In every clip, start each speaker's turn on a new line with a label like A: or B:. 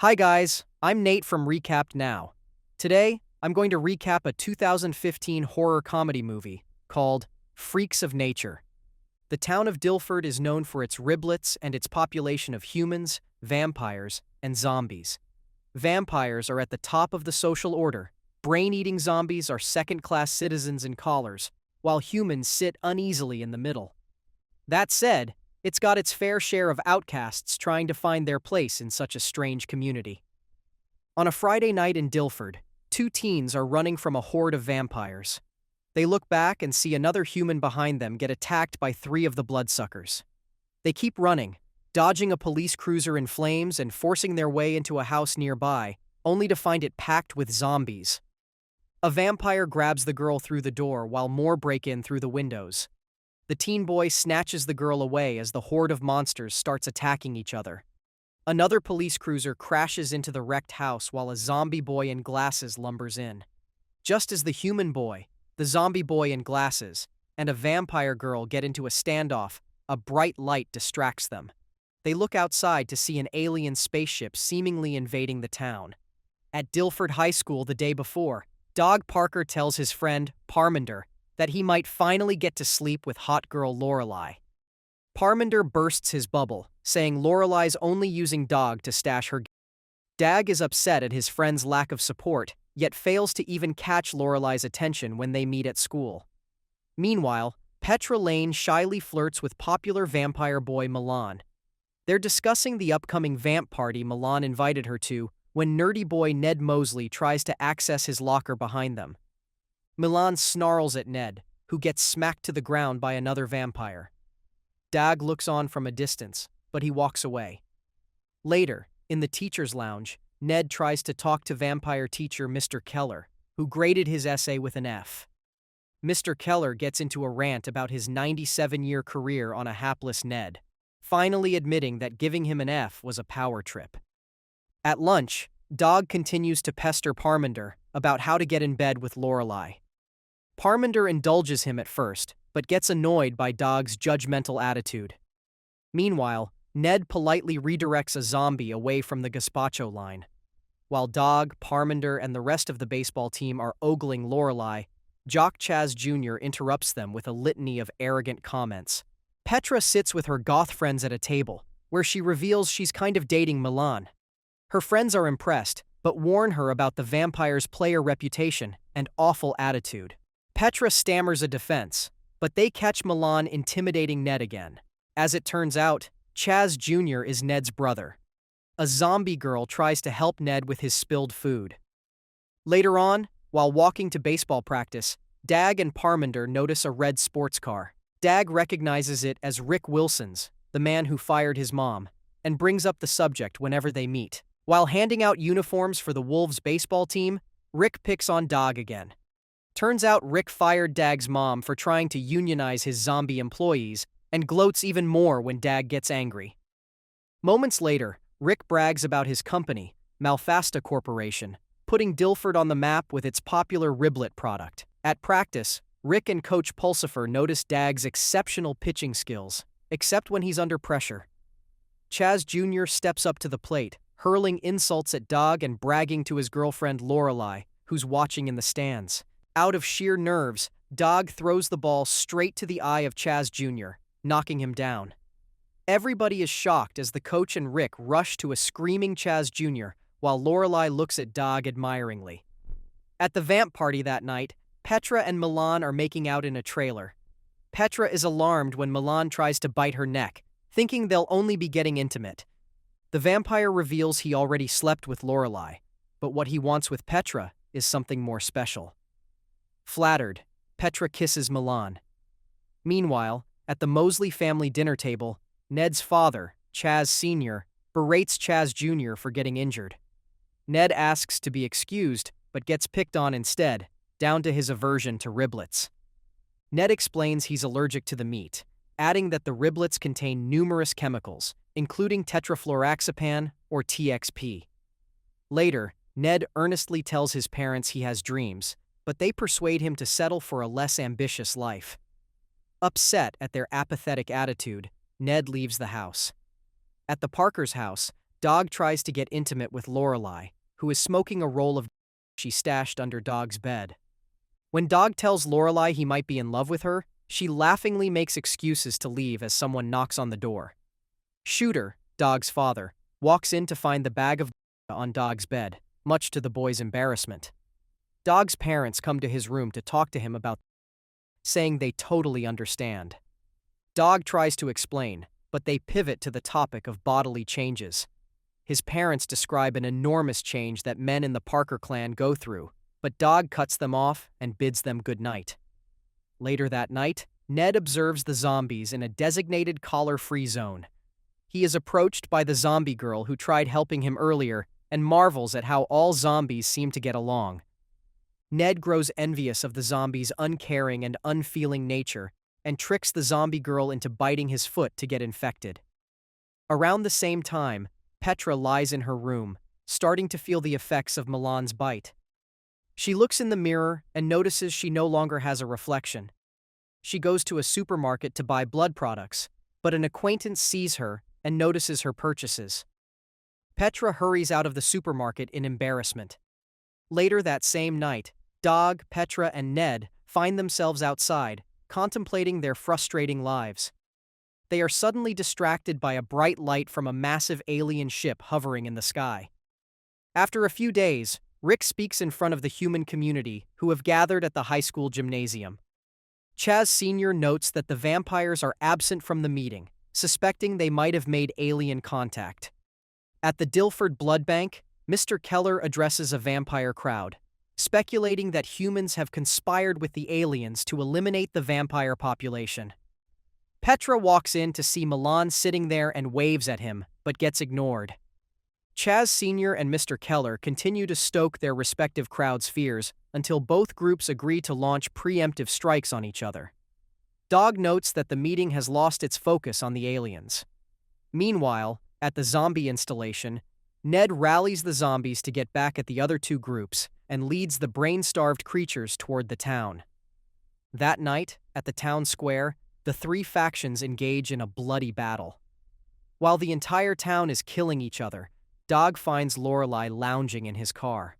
A: Hi guys, I'm Nate from Recapped Now. Today, I'm going to recap a 2015 horror comedy movie called Freaks of Nature. The town of Dillford is known for its riblets and its population of humans, vampires, and zombies. Vampires are at the top of the social order. Brain-eating zombies are second-class citizens in collars, while humans sit uneasily in the middle. That said, it's got its fair share of outcasts trying to find their place in such a strange community. On a Friday night in Dillford, two teens are running from a horde of vampires. They look back and see another human behind them get attacked by three of the bloodsuckers. They keep running, dodging a police cruiser in flames and forcing their way into a house nearby, only to find it packed with zombies. A vampire grabs the girl through the door while more break in through the windows. The teen boy snatches the girl away as the horde of monsters starts attacking each other. Another police cruiser crashes into the wrecked house while a zombie boy in glasses lumbers in. Just as the human boy, the zombie boy in glasses, and a vampire girl get into a standoff, a bright light distracts them. They look outside to see an alien spaceship seemingly invading the town. At Dillford High School the day before, Dog Parker tells his friend, Parminder, that he might finally get to sleep with hot girl Lorelei. Parminder bursts his bubble, saying Lorelei's only using Dog to stash her. Dag is upset at his friend's lack of support, yet fails to even catch Lorelei's attention when they meet at school. Meanwhile, Petra Lane shyly flirts with popular vampire boy Milan. They're discussing the upcoming vamp party Milan invited her to when nerdy boy Ned Mosley tries to access his locker behind them. Milan snarls at Ned, who gets smacked to the ground by another vampire. Dag looks on from a distance, but he walks away. Later, in the teacher's lounge, Ned tries to talk to vampire teacher Mr. Keller, who graded his essay with an F. Mr. Keller gets into a rant about his 97-year career on a hapless Ned, finally admitting that giving him an F was a power trip. At lunch, Dog continues to pester Parminder about how to get in bed with Lorelei. Parminder indulges him at first, but gets annoyed by Dog's judgmental attitude. Meanwhile, Ned politely redirects a zombie away from the gazpacho line. While Dog, Parminder, and the rest of the baseball team are ogling Lorelei, Jock Chaz Jr. interrupts them with a litany of arrogant comments. Petra sits with her goth friends at a table, where she reveals she's kind of dating Milan. Her friends are impressed, but warn her about the vampire's player reputation and awful attitude. Petra stammers a defense, but they catch Milan intimidating Ned again. As it turns out, Chaz Jr. is Ned's brother. A zombie girl tries to help Ned with his spilled food. Later on, while walking to baseball practice, Dag and Parminder notice a red sports car. Dag recognizes it as Rick Wilson's, the man who fired his mom, and brings up the subject whenever they meet. While handing out uniforms for the Wolves baseball team, Rick picks on Dog again. Turns out Rick fired Dag's mom for trying to unionize his zombie employees and gloats even more when Dag gets angry. Moments later, Rick brags about his company, Malfasta Corporation, putting Dillford on the map with its popular riblet product. At practice, Rick and Coach Pulsifer notice Dag's exceptional pitching skills, except when he's under pressure. Chaz Jr. steps up to the plate, hurling insults at Dog and bragging to his girlfriend Lorelei, who's watching in the stands. Out of sheer nerves, Dog throws the ball straight to the eye of Chaz Jr., knocking him down. Everybody is shocked as the coach and Rick rush to a screaming Chaz Jr., while Lorelei looks at Dog admiringly. At the vamp party that night, Petra and Milan are making out in a trailer. Petra is alarmed when Milan tries to bite her neck, thinking they'll only be getting intimate. The vampire reveals he already slept with Lorelei, but what he wants with Petra is something more special. Flattered, Petra kisses Milan. Meanwhile, at the Mosley family dinner table, Ned's father, Chaz Sr., berates Chaz Jr. for getting injured. Ned asks to be excused, but gets picked on instead, down to his aversion to riblets. Ned explains he's allergic to the meat, adding that the riblets contain numerous chemicals, including tetrafluoroxapan, or TXP. Later, Ned earnestly tells his parents he has dreams, but they persuade him to settle for a less ambitious life. Upset at their apathetic attitude, Ned leaves the house. At the Parkers' house, Dog tries to get intimate with Lorelai, who is smoking a roll of she stashed under Dog's bed. When Dog tells Lorelai he might be in love with her, she laughingly makes excuses to leave as someone knocks on the door. Shooter, Dog's father, walks in to find the bag of on Dog's bed, much to the boy's embarrassment. Dog's parents come to his room to talk to him about saying they totally understand. Dog tries to explain, but they pivot to the topic of bodily changes. His parents describe an enormous change that men in the Parker clan go through, but Dog cuts them off and bids them good night. Later that night, Ned observes the zombies in a designated collar-free zone. He is approached by the zombie girl who tried helping him earlier and marvels at how all zombies seem to get along. Ned grows envious of the zombies' uncaring and unfeeling nature and tricks the zombie girl into biting his foot to get infected. Around the same time, Petra lies in her room, starting to feel the effects of Milan's bite. She looks in the mirror and notices she no longer has a reflection. She goes to a supermarket to buy blood products, but an acquaintance sees her and notices her purchases. Petra hurries out of the supermarket in embarrassment. Later that same night, Dog, Petra, and Ned find themselves outside, contemplating their frustrating lives. They are suddenly distracted by a bright light from a massive alien ship hovering in the sky. After a few days, Rick speaks in front of the human community who have gathered at the high school gymnasium. Chaz Sr. notes that the vampires are absent from the meeting, suspecting they might have made alien contact. At the Dillford blood bank, Mr. Keller addresses a vampire crowd, speculating that humans have conspired with the aliens to eliminate the vampire population. Petra walks in to see Milan sitting there and waves at him, but gets ignored. Chaz Sr. and Mr. Keller continue to stoke their respective crowds' fears until both groups agree to launch preemptive strikes on each other. Dog notes that the meeting has lost its focus on the aliens. Meanwhile, at the zombie installation, Ned rallies the zombies to get back at the other two groups and leads the brain-starved creatures toward the town. That night, at the town square, the three factions engage in a bloody battle. While the entire town is killing each other, Dog finds Lorelai lounging in his car.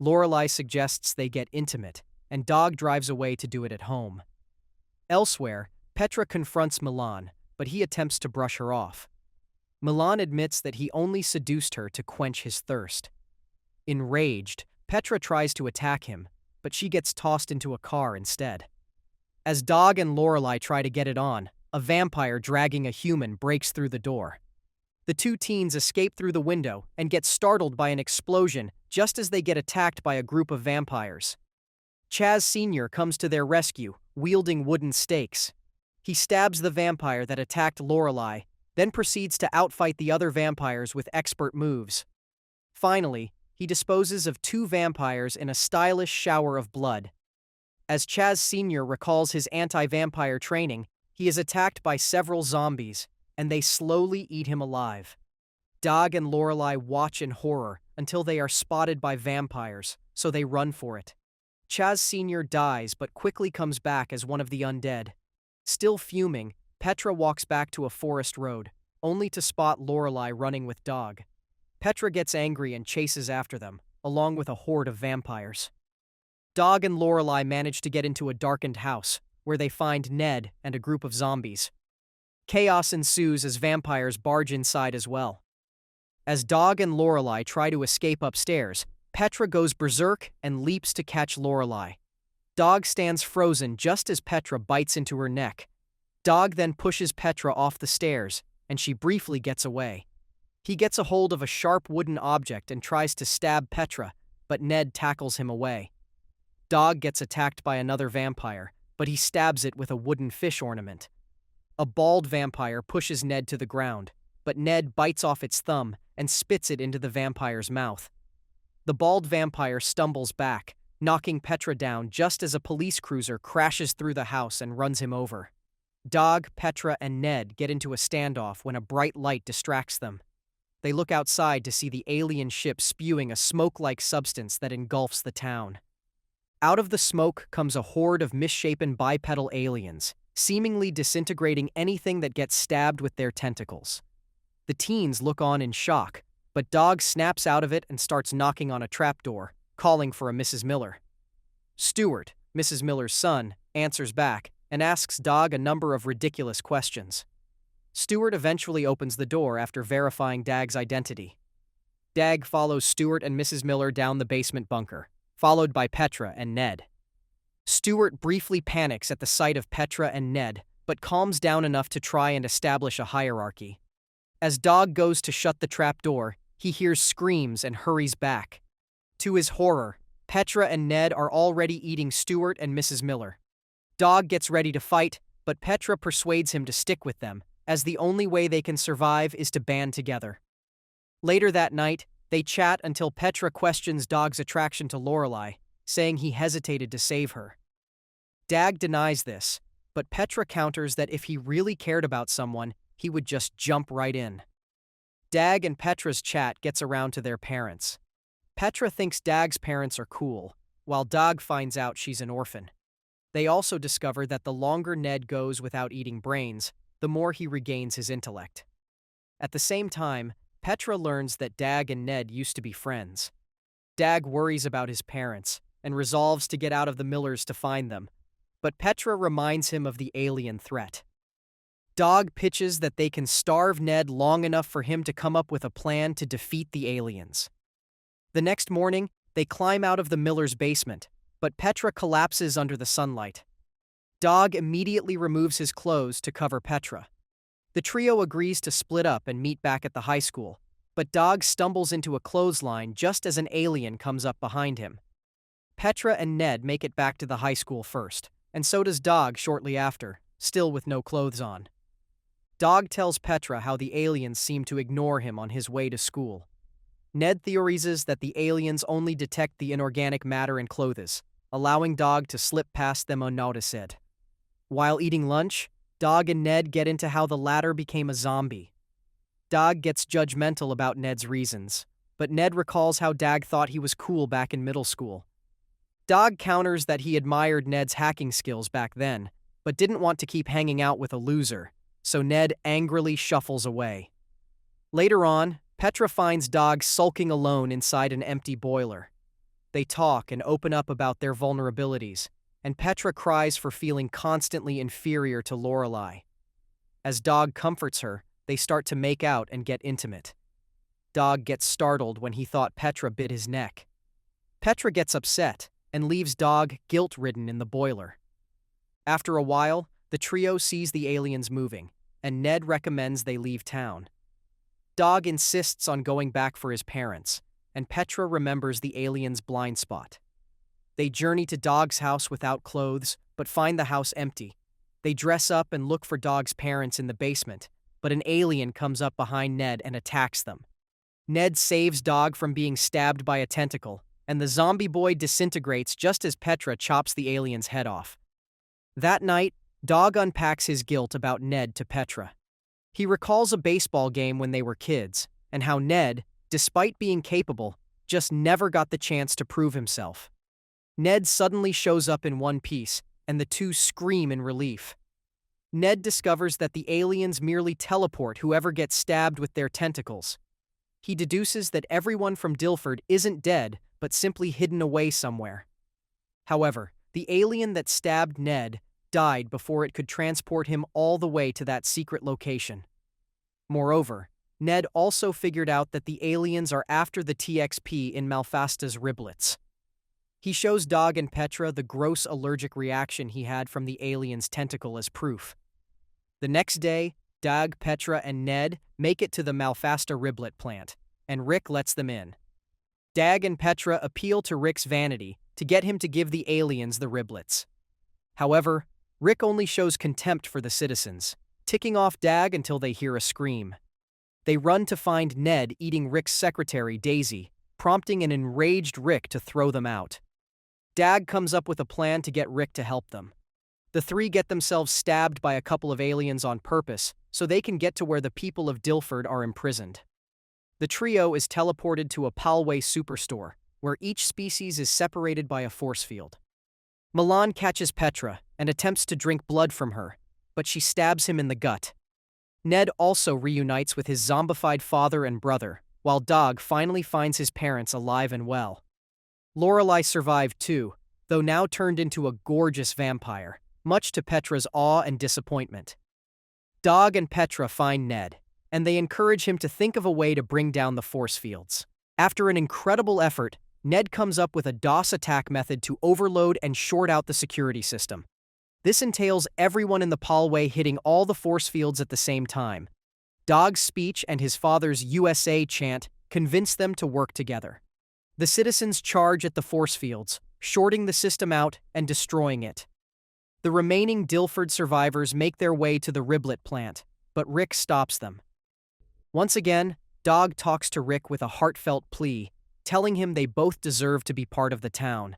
A: Lorelai suggests they get intimate, and Dog drives away to do it at home. Elsewhere, Petra confronts Milan, but he attempts to brush her off. Milan admits that he only seduced her to quench his thirst. Enraged, Petra tries to attack him, but she gets tossed into a car instead. As Dog and Lorelai try to get it on, a vampire dragging a human breaks through the door. The two teens escape through the window and get startled by an explosion just as they get attacked by a group of vampires. Chaz Sr. comes to their rescue, wielding wooden stakes. He stabs the vampire that attacked Lorelai, then proceeds to outfight the other vampires with expert moves. Finally, he disposes of two vampires in a stylish shower of blood. As Chaz Sr. recalls his anti-vampire training, he is attacked by several zombies, and they slowly eat him alive. Dog and Lorelai watch in horror until they are spotted by vampires, so they run for it. Chaz Sr. dies but quickly comes back as one of the undead. Still fuming, Petra walks back to a forest road, only to spot Lorelai running with Dog. Petra gets angry and chases after them, along with a horde of vampires. Dog and Lorelai manage to get into a darkened house, where they find Ned and a group of zombies. Chaos ensues as vampires barge inside as well. As Dog and Lorelai try to escape upstairs, Petra goes berserk and leaps to catch Lorelai. Dog stands frozen just as Petra bites into her neck. Dog then pushes Petra off the stairs, and she briefly gets away. He gets a hold of a sharp wooden object and tries to stab Petra, but Ned tackles him away. Dog gets attacked by another vampire, but he stabs it with a wooden fish ornament. A bald vampire pushes Ned to the ground, but Ned bites off its thumb and spits it into the vampire's mouth. The bald vampire stumbles back, knocking Petra down just as a police cruiser crashes through the house and runs him over. Dog, Petra, and Ned get into a standoff when a bright light distracts them. They look outside to see the alien ship spewing a smoke-like substance that engulfs the town. Out of the smoke comes a horde of misshapen bipedal aliens, seemingly disintegrating anything that gets stabbed with their tentacles. The teens look on in shock, but Dog snaps out of it and starts knocking on a trapdoor, calling for a Mrs. Miller. Stuart, Mrs. Miller's son, answers back and asks Dog a number of ridiculous questions. Stuart eventually opens the door after verifying Dag's identity. Dag follows Stuart and Mrs. Miller down the basement bunker, followed by Petra and Ned. Stuart briefly panics at the sight of Petra and Ned, but calms down enough to try and establish a hierarchy. As Dog goes to shut the trapdoor, he hears screams and hurries back. To his horror, Petra and Ned are already eating Stuart and Mrs. Miller. Dog gets ready to fight, but Petra persuades him to stick with them, as the only way they can survive is to band together. Later that night, they chat until Petra questions Dog's attraction to Lorelei, saying he hesitated to save her. Dag denies this, but Petra counters that if he really cared about someone, he would just jump right in. Dag and Petra's chat gets around to their parents. Petra thinks Dag's parents are cool, while Dag finds out she's an orphan. They also discover that the longer Ned goes without eating brains, the more he regains his intellect. At the same time, Petra learns that Dag and Ned used to be friends. Dag worries about his parents and resolves to get out of the Millers to find them, but Petra reminds him of the alien threat. Dog pitches that they can starve Ned long enough for him to come up with a plan to defeat the aliens. The next morning, they climb out of the Millers' basement, but Petra collapses under the sunlight. Dog immediately removes his clothes to cover Petra. The trio agrees to split up and meet back at the high school, but Dog stumbles into a clothesline just as an alien comes up behind him. Petra and Ned make it back to the high school first, and so does Dog shortly after, still with no clothes on. Dog tells Petra how the aliens seem to ignore him on his way to school. Ned theorizes that the aliens only detect the inorganic matter in clothes, allowing Dog to slip past them unnoticed. While eating lunch, Dog and Ned get into how the latter became a zombie. Dog gets judgmental about Ned's reasons, but Ned recalls how Dag thought he was cool back in middle school. Dog counters that he admired Ned's hacking skills back then, but didn't want to keep hanging out with a loser, so Ned angrily shuffles away. Later on, Petra finds Dog sulking alone inside an empty boiler. They talk and open up about their vulnerabilities, and Petra cries for feeling constantly inferior to Lorelei. As Dog comforts her, they start to make out and get intimate. Dog gets startled when he thought Petra bit his neck. Petra gets upset and leaves Dog guilt-ridden in the boiler. After a while, the trio sees the aliens moving, and Ned recommends they leave town. Dog insists on going back for his parents, and Petra remembers the aliens' blind spot. They journey to Dog's house without clothes, but find the house empty. They dress up and look for Dog's parents in the basement, but an alien comes up behind Ned and attacks them. Ned saves Dog from being stabbed by a tentacle, and the zombie boy disintegrates just as Petra chops the alien's head off. That night, Dog unpacks his guilt about Ned to Petra. He recalls a baseball game when they were kids, and how Ned, despite being capable, just never got the chance to prove himself. Ned suddenly shows up in one piece, and the two scream in relief. Ned discovers that the aliens merely teleport whoever gets stabbed with their tentacles. He deduces that everyone from Dillford isn't dead, but simply hidden away somewhere. However, the alien that stabbed Ned died before it could transport him all the way to that secret location. Moreover, Ned also figured out that the aliens are after the TXP in Malfasta's riblets. He shows Dog and Petra the gross allergic reaction he had from the alien's tentacle as proof. The next day, Dog, Petra, and Ned make it to the Malfasta riblet plant, and Rick lets them in. Dag and Petra appeal to Rick's vanity to get him to give the aliens the riblets. However, Rick only shows contempt for the citizens, ticking off Dag until they hear a scream. They run to find Ned eating Rick's secretary, Daisy, prompting an enraged Rick to throw them out. Dag comes up with a plan to get Rick to help them. The three get themselves stabbed by a couple of aliens on purpose so they can get to where the people of Dillford are imprisoned. The trio is teleported to a Palway superstore, where each species is separated by a force field. Milan catches Petra and attempts to drink blood from her, but she stabs him in the gut. Ned also reunites with his zombified father and brother, while Dog finally finds his parents alive and well. Lorelai survived too, though now turned into a gorgeous vampire, much to Petra's awe and disappointment. Dog and Petra find Ned, and they encourage him to think of a way to bring down the force fields. After an incredible effort, Ned comes up with a DOS attack method to overload and short out the security system. This entails everyone in the hallway hitting all the force fields at the same time. Dog's speech and his father's USA chant convince them to work together. The citizens charge at the force fields, shorting the system out and destroying it. The remaining Dillford survivors make their way to the riblet plant, but Rick stops them. Once again, Dog talks to Rick with a heartfelt plea, telling him they both deserve to be part of the town.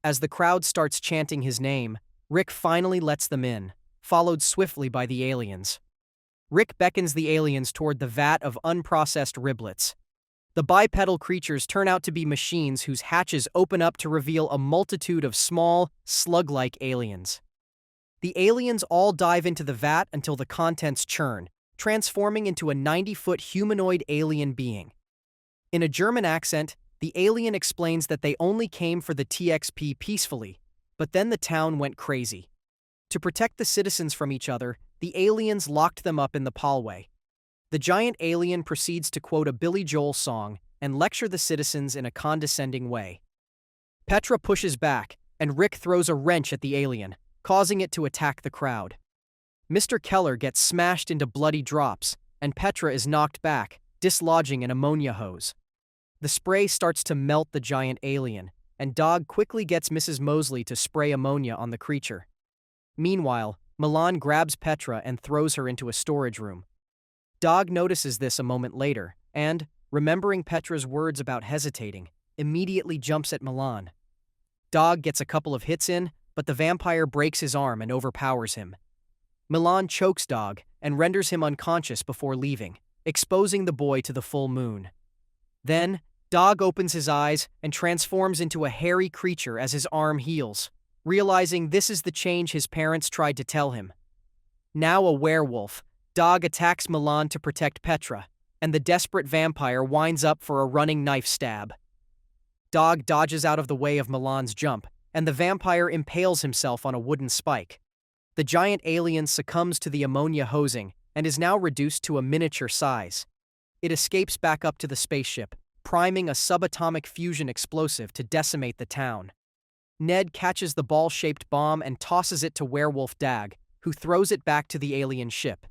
A: As the crowd starts chanting his name, Rick finally lets them in, followed swiftly by the aliens. Rick beckons the aliens toward the vat of unprocessed riblets. The bipedal creatures turn out to be machines whose hatches open up to reveal a multitude of small, slug-like aliens. The aliens all dive into the vat until the contents churn, transforming into a 90-foot humanoid alien being. In a German accent, the alien explains that they only came for the TXP peacefully, but then the town went crazy. To protect the citizens from each other, the aliens locked them up in the hallway. The giant alien proceeds to quote a Billy Joel song and lecture the citizens in a condescending way. Petra pushes back, and Rick throws a wrench at the alien, causing it to attack the crowd. Mr. Keller gets smashed into bloody drops, and Petra is knocked back, dislodging an ammonia hose. The spray starts to melt the giant alien, and Dog quickly gets Mrs. Mosley to spray ammonia on the creature. Meanwhile, Milan grabs Petra and throws her into a storage room. Dog notices this a moment later, and, remembering Petra's words about hesitating, immediately jumps at Milan. Dog gets a couple of hits in, but the vampire breaks his arm and overpowers him. Milan chokes Dog and renders him unconscious before leaving, exposing the boy to the full moon. Then, Dog opens his eyes and transforms into a hairy creature as his arm heals, realizing this is the change his parents tried to tell him. Now a werewolf, Dog attacks Milan to protect Petra, and the desperate vampire winds up for a running knife stab. Dog dodges out of the way of Milan's jump, and the vampire impales himself on a wooden spike. The giant alien succumbs to the ammonia hosing and is now reduced to a miniature size. It escapes back up to the spaceship, priming a subatomic fusion explosive to decimate the town. Ned catches the ball-shaped bomb and tosses it to Werewolf Dag, who throws it back to the alien ship.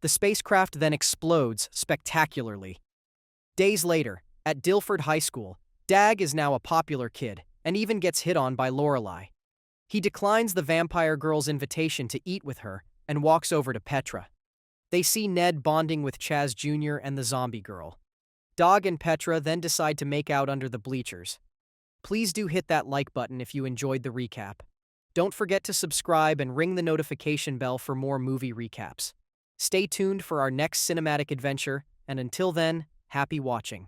A: The spacecraft then explodes spectacularly. Days later, at Dillford High School, Dag is now a popular kid and even gets hit on by Lorelai. He declines the vampire girl's invitation to eat with her and walks over to Petra. They see Ned bonding with Chaz Jr. and the zombie girl. Dog and Petra then decide to make out under the bleachers. Please do hit that like button if you enjoyed the recap. Don't forget to subscribe and ring the notification bell for more movie recaps. Stay tuned for our next cinematic adventure, and until then, happy watching.